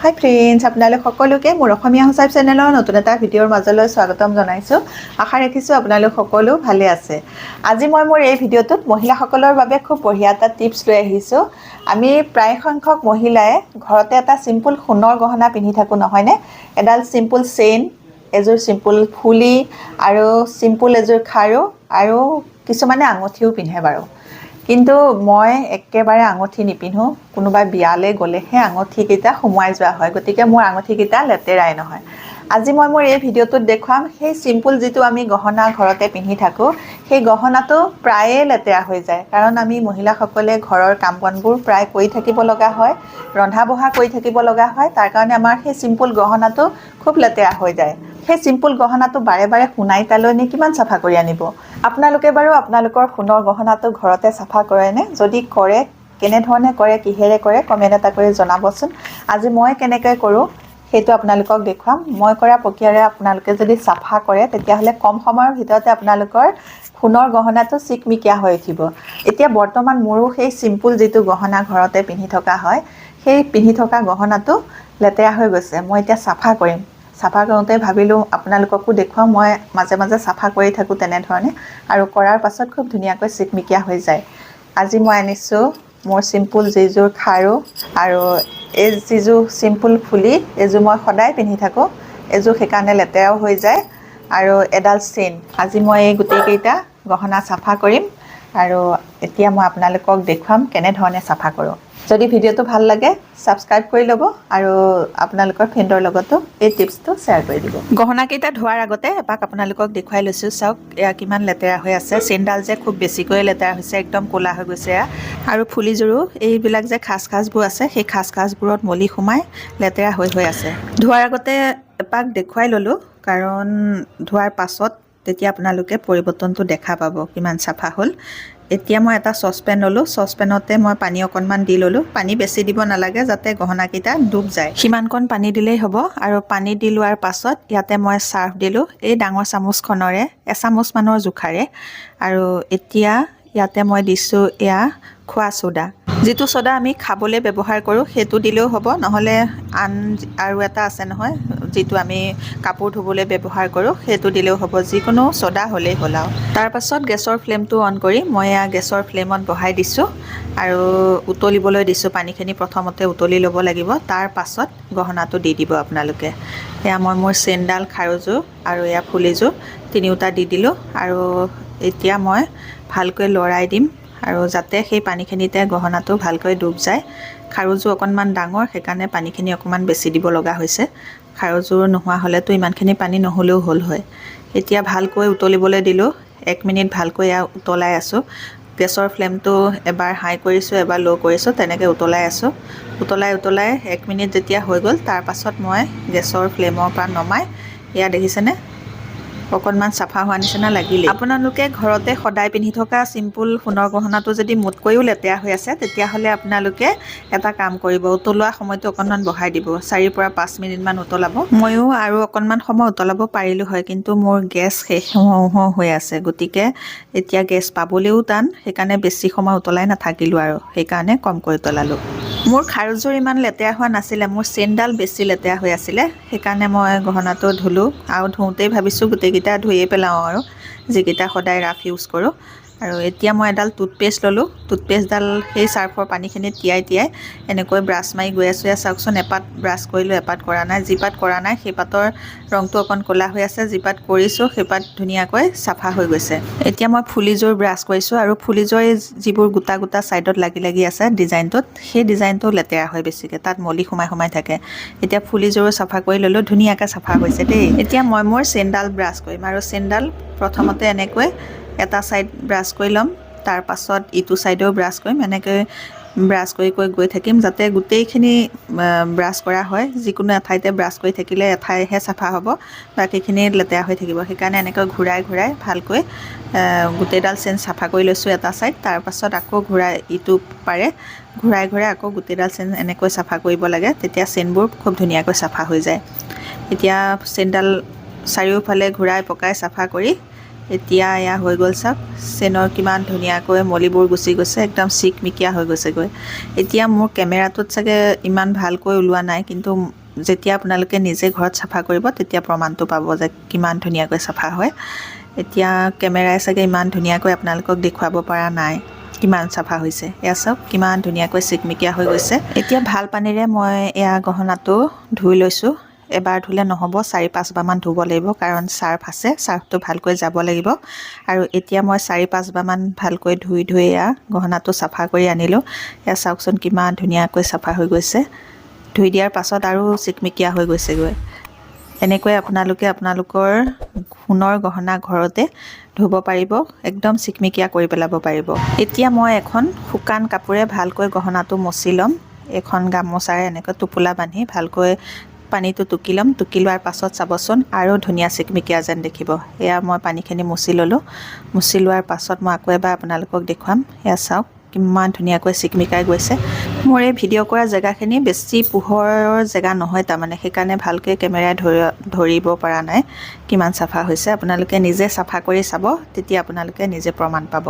হাই friends, আপোনালোক সকলোকে মোৰ অসমীয়া হোচাইপ চেনেলৰ নতুন এটা ভিডিঅ'ৰ মাজলৈ স্বাগতম জনাইছোঁ। আশা ৰাখিছোঁ আপোনালোক সকলো ভালে আছে। আজি মই মোৰ এই ভিডিঅ'টোত মহিলাসকলৰ বাবে খুব বঢ়িয়া এটা টিপছ লৈ আহিছোঁ। আমি প্ৰায় সংখ্যক মহিলাই ঘৰতে এটা চিম্পুল সোণৰ গহনা পিন্ধি থাকোঁ নহয়নে? এডাল চিম্পুল চেইন, এযোৰ চিম্পুল ফুলি আৰু চিম্পুল এযোৰ খাৰু আৰু কিছুমানে আঙুঠিও পিন্ধে বাৰু। কিন্তু মই একেবাৰে আঙুঠি নিপিন্ধোঁ। কোনোবা বিয়ালৈ গ'লেহে আঙুঠিকেইটা সোমোৱাই যোৱা হয়, গতিকে মোৰ আঙুঠিকেইটা লেতেৰাই নহয়। আজি মই মোৰ এই ভিডিঅ'টোত দেখুৱাম সেই চিম্পুল যিটো আমি গহনা ঘৰতে পিন্ধি থাকোঁ, সেই গহনাটো প্ৰায়ে লেতেৰা হৈ যায়। কাৰণ আমি মহিলাসকলে ঘৰৰ কাম বনবোৰ প্ৰায় কৰি থাকিব লগা হয়, ৰন্ধা বঢ়া কৰি থাকিব লগা হয়। তাৰ কাৰণে আমাৰ সেই চিম্পুল গহনাটো খুব লেতেৰা হৈ যায়। সেই চিম্পুল গহনাটো বাৰে বাৰে সোণাই তালৈ নি কিমান চাফা কৰি আনিব? আপোনালোকে বাৰু আপোনালোকৰ সোণৰ গহনাটো ঘৰতে চাফা কৰেনে? যদি কৰে, কেনেধৰণে কৰে, কিহেৰে কৰে, কমেণ্ট এটা কৰি জনাবচোন। আজি মই কেনেকৈ কৰোঁ সেইটো আপোনালোকক দেখুৱাম। মই কৰা প্ৰক্ৰিয়াৰে আপোনালোকে যদি চাফা কৰে, তেতিয়াহ'লে কম সময়ৰ ভিতৰতে আপোনালোকৰ সোণৰ গহনাটো চিকমিকীয়া হৈ উঠিব। এতিয়া বৰ্তমান মোৰো সেই চিম্পুল যিটো গহনা ঘৰতে পিন্ধি থকা হয়, সেই পিন্ধি থকা গহনাটো লেতেৰা হৈ গৈছে। মই এতিয়া চাফা কৰিম। চাফা কৰোঁতে ভাবিলোঁ আপোনালোককো দেখুৱাওঁ। মই মাজে মাজে চাফা কৰি থাকোঁ তেনেধৰণে, আৰু কৰাৰ পাছত খুব ধুনীয়াকৈ চিকমিকীয়া হৈ যায়। আজি মই আনিছোঁ মোৰ চিম্পুল যিযোৰ খাৰু আৰু এই যিযোৰ চিম্পুল ফুলি, এইযোৰ মই সদায় পিন্ধি থাকোঁ। এইযোৰ সেইকাৰণে লেতেৰাও হৈ যায়। আৰু এডাল চেইন। আজি মই এই গোটেইকেইটা গহনা চাফা কৰিম, আৰু এতিয়া মই আপোনালোকক দেখুৱাম কেনেধৰণে চাফা কৰোঁ। যদি ভিডিঅ'টো ভাল লাগে ছাবস্ক্ৰাইব কৰি ল'ব, আৰু আপোনালোকৰ ফ্ৰেণ্ডৰ লগতো এই টিপছটো শ্বেয়াৰ কৰি দিব। গহনাকেইটা ধোৱাৰ আগতে এপাক আপোনালোকক দেখুৱাই লৈছোঁ। চাওক এয়া কিমান লেতেৰা হৈ আছে। চেইনডাল যে খুব বেছিকৈ লেতেৰা হৈছে, একদম ক'লা হৈ গৈছে এয়া। আৰু ফুলিযোৰো এইবিলাক যে খাজবোৰ আছে, সেই খাজবোৰত মলি সোমাই লেতেৰা হৈ আছে। ধোৱাৰ আগতে এপাক দেখুৱাই ল'লোঁ, কাৰণ ধোৱাৰ পাছত তেতিয়া আপোনালোকে পৰিৱৰ্তনটো দেখা পাব কিমান চাফা হ'ল। এতিয়া মই এটা চচপেন ল'লোঁ। চচপেনতে মই পানী অকণমান দি ল'লোঁ। পানী বেছি দিব নালাগে, যাতে গহনাকেইটা ডুব যায়, সিমানকণ পানী দিলেই হ'ব। আৰু পানী দি লোৱাৰ পাছত ইয়াতে মই চাৰ্ফ দিলোঁ, এই ডাঙৰ চামুচখনৰে এচামুচমানৰ জোখাৰে। আৰু এতিয়া ইয়াতে মই দিছোঁ এয়া খোৱা ছ'ডা। যিটো ছ'ডা আমি খাবলৈ ব্যৱহাৰ কৰোঁ সেইটো দিলেও হ'ব, নহ'লে আন আৰু এটা আছে নহয়, যিটো আমি কাপোৰ ধুবলৈ ব্যৱহাৰ কৰোঁ, সেইটো দিলেও হ'ব। যিকোনো ছ'ডা হ'লেই হ'ল আৰু। তাৰপাছত গেছৰ ফ্লেমটো অন কৰি মই এয়া গেছৰ ফ্লেমত বহাই দিছোঁ, আৰু উতলিবলৈ দিছোঁ। পানীখিনি প্ৰথমতে উতলি ল'ব লাগিব, তাৰ পাছত গহনাটো দি দিব আপোনালোকে। এয়া মই মোৰ চেইনডাল, খাৰুযোৰ আৰু এয়া ফুলিযোৰ তিনিওটা দি দিলোঁ, আৰু এতিয়া মই ভালকৈ লৰাই দিম, আৰু যাতে সেই পানীখিনিতে গহনাটো ভালকৈ ডুব যায়। খাৰুযোৰ অকণমান ডাঙৰ, সেইকাৰণে পানীখিনি অকণমান বেছি দিব লগা হৈছে। খাৰুযোৰ নোহোৱা হ'লেতো ইমানখিনি পানী নহ'লেও হ'ল হয়। এতিয়া ভালকৈ উতলিবলৈ দিলোঁ। 1 মিনিট ভালকৈ এয়া উতলাই আছোঁ। গেছৰ ফ্লেমটো এবাৰ হাই কৰিছোঁ, এবাৰ ল' কৰিছোঁ, তেনেকৈ উতলাই আছোঁ। উতলাই 1 মিনিট যেতিয়া হৈ গ'ল, তাৰ পাছত মই গেছৰ ফ্লেমৰ পৰা নমাই, এয়া দেখিছেনে অকণমান চাফা হোৱা নিচিনা লাগিলে। আপোনালোকে ঘৰতে সদায় পিন্ধি থকা চিম্পুল সোণৰ গহনাটো যদি মোতকৈও লেতেৰা হৈ আছে, তেতিয়াহ'লে আপোনালোকে এটা কাম কৰিব, উতলোৱা সময়টো অকণমান বঢ়াই দিব। 4 পৰা 5 মিনিটমান উতলাব। ময়ো আৰু অকণমান সময় উতলাব পাৰিলোঁ হয়, কিন্তু মোৰ গেছ শেষ হওঁ হৈ আছে, গতিকে এতিয়া গেছ পাবলৈও টান। সেইকাৰণে বেছি সময় উতলাই নাথাকিলোঁ, আৰু সেইকাৰণে কমকৈ উতলালোঁ। মোৰ খাৰুযোৰ ইমান লেতেৰা হোৱা নাছিলে, মোৰ চেইনডাল বেছি লেতেৰা হৈ আছিলে। সেইকাৰণে মই গহনাটো ধুলোঁ, আৰু ধুওঁতেই ভাবিছোঁ গোটেইকেইটা ধুয়ে পেলাওঁ, আৰু যিকেইটা সদায় ৰাফ ইউজ কৰোঁ। আৰু এতিয়া মই এডাল টুথপেষ্ট ল'লোঁ। টুথপেষ্টডাল সেই চাৰ্ফৰ পানীখিনিত তিয়াই এনেকৈ ব্ৰাছ মাৰি গৈ আছোঁ। চাওকচোন, এপাত ব্ৰাছ কৰিলোঁ, এপাত কৰা নাই। যিপাত কৰা নাই সেই পাতৰ ৰংটো অকণ ক'লা হৈ আছে, যিপাত কৰিছোঁ সেইপাত ধুনীয়াকৈ চাফা হৈ গৈছে। এতিয়া মই ফুলিযোৰ ব্ৰাছ কৰিছোঁ, আৰু ফুলিযোৰ যিবোৰ গোটা গোটা ছাইডত লাগি আছে ডিজাইনটোত, সেই ডিজাইনটো লেতেৰা হয় বেছিকৈ, তাত মলি সোমাই থাকে। এতিয়া ফুলিযোৰো চাফা কৰি ল'লোঁ, ধুনীয়াকৈ চাফা হৈছে দেই। এতিয়া মই মোৰ চেইনডাল ব্ৰাছ কৰিম, আৰু চেইনডাল প্ৰথমতে এনেকৈ এটা ছাইড ব্ৰাছ কৰি ল'ম, তাৰ পাছত ইটো ছাইডেও ব্ৰাছ কৰিম। এনেকৈ ব্ৰাছ কৰি গৈ থাকিম, যাতে গোটেইখিনি ব্ৰাছ কৰা হয়। যিকোনো এঠাইতে ব্ৰাছ কৰি থাকিলে এঠাইহে চাফা হ'ব, বাকীখিনি লেতেৰা হৈ থাকিব। সেইকাৰণে এনেকৈ ঘূৰাই ভালকৈ গোটেইডাল চেইন চাফা কৰি লৈছোঁ এটা ছাইড। তাৰ পাছত আকৌ ইটো পাৰে ঘূৰাই আকৌ গোটেইডাল চেইন এনেকৈ চাফা কৰিব লাগে, তেতিয়া চেইনবোৰ খুব ধুনীয়াকৈ চাফা হৈ যায়। এতিয়া চেইনডাল চাৰিওফালে ঘূৰাই পকাই চাফা কৰি এতিয়া এয়া হৈ গ'ল চাওক চেনৰ কিমান ধুনীয়াকৈ মলিবোৰ গুচি গৈছে একদম চিকমিকিয়া হৈ গৈছেগৈ এতিয়া মোৰ কেমেৰাটোত চাগে ইমান ভালকৈ ওলোৱা নাই কিন্তু যেতিয়া আপোনালোকে নিজে ঘৰত চাফা কৰিব তেতিয়া প্ৰমাণটো পাব যে কিমান ধুনীয়াকৈ চাফা হয় এতিয়া কেমেৰাই চাগে ইমান ধুনীয়াকৈ আপোনালোকক দেখুৱাব পৰা নাই কিমান চাফা হৈছে এয়া চাওক কিমান ধুনীয়াকৈ চিকমিকিয়া হৈ গৈছে এতিয়া ভাল পানীৰে মই এয়া গহনাটো ধুই লৈছোঁ এবাৰ ধুলে নহ'ব 4-5 বাৰমান ধুব লাগিব কাৰণ চাৰ্ফ আছে চাৰ্ফটো ভালকৈ যাব লাগিব আৰু এতিয়া মই 4-5 বাৰমান ভালকৈ ধুই এয়া গহনাটো চাফা কৰি আনিলোঁ এয়া চাওকচোন কিমান ধুনীয়াকৈ চাফা হৈ গৈছে ধুই দিয়াৰ পাছত আৰু চিকমিকিয়া হৈ গৈছেগৈ এনেকৈ আপোনালোকে আপোনালোকৰ সোণৰ গহনা ঘৰতে ধুব পাৰিব একদম চিকমিকিয়া কৰি পেলাব পাৰিব এতিয়া মই এখন শুকান কাপোৰে ভালকৈ গহনাটো মচি ল'ম এখন গামোচাৰে এনেকৈ টোপোলা বান্ধি ভালকৈ পানীটো টুকি ল'ম টুকি লোৱাৰ পাছত চাবচোন আৰু ধুনীয়া চিকমিকিয়া যেন দেখিব এয়া মই পানীখিনি মুচি ল'লোঁ মুচি লোৱাৰ পাছত মই আকৌ এবাৰ আপোনালোকক দেখুৱাম এয়া চাওক কিমান ধুনীয়াকৈ চিকমিকাই গৈছে মোৰ এই ভিডিঅ' কৰা জেগাখিনি বেছি পোহৰৰ জেগা নহয় তাৰমানে সেইকাৰণে ভালকৈ কেমেৰাই ধৰিব পৰা নাই কিমান চাফা হৈছে আপোনালোকে নিজে চাফা কৰি চাব তেতিয়া আপোনালোকে নিজে প্ৰমাণ পাব